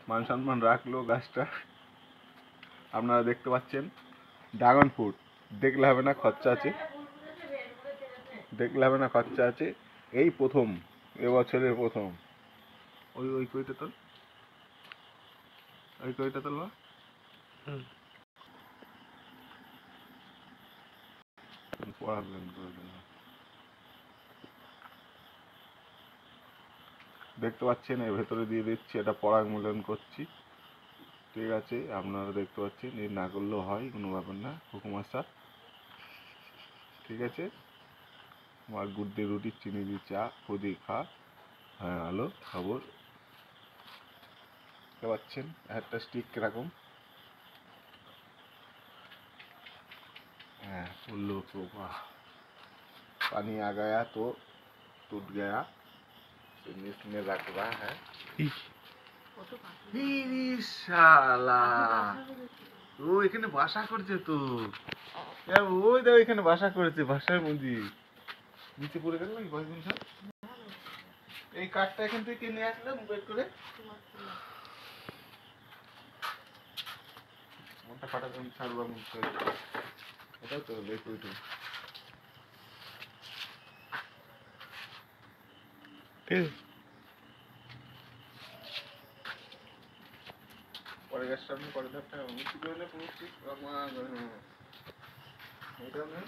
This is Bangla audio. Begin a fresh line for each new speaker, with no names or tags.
মান সম্মান রাখলো গাছটা। আপনারা দেখতে পাচ্ছেন ড্রাগন ফ্রুট। দেখলে হবে না, খরচা আছে, দেখলে হবে না, খরচা আছে। এই প্রথম, এবছরের প্রথম। ওই ওই কইটা তোল, ওই কইটা তোলবা। দেখতে পাচ্ছেন এর ভেতরে দিয়ে দিচ্ছি, এটা পরাগ মূল্যায়ন করছি। ঠিক আছে, আপনারা দেখতে পাচ্ছেন, এই না করলেও হয়, কোনো ব্যাপার না, হুকুম আসা। ঠিক আছে, আমার গুড় দিয়ে রুটি, চিনি দিয়ে চা, খুদি খা। হ্যাঁ, আলো খবর দেখতে পাচ্ছেন, একটা স্টিক কিরকম। हाँ उल्लू तो वाह, पानी आ गया तो टूट गया, इसमें रखवा है। শালা ও এখানে বাসা করছে তো, ওই দেখো এখানে বাসা করেছে, বাসার মধ্যে নিচে পড়ে গেল নাকি কয়েকদিন সব। এই কাঠটা এখান থেকে নিয়ে আসলাম বের করে, মনটা ফাটা করে ছাড়বা মন করে, ওটাও তো লিকুইড। ঠিক আছে, পরে গ্যাসটা আপনি পরে ধাপটা মিষ্টি করে নেই, পুরো ঠিক আমার এটা নেই।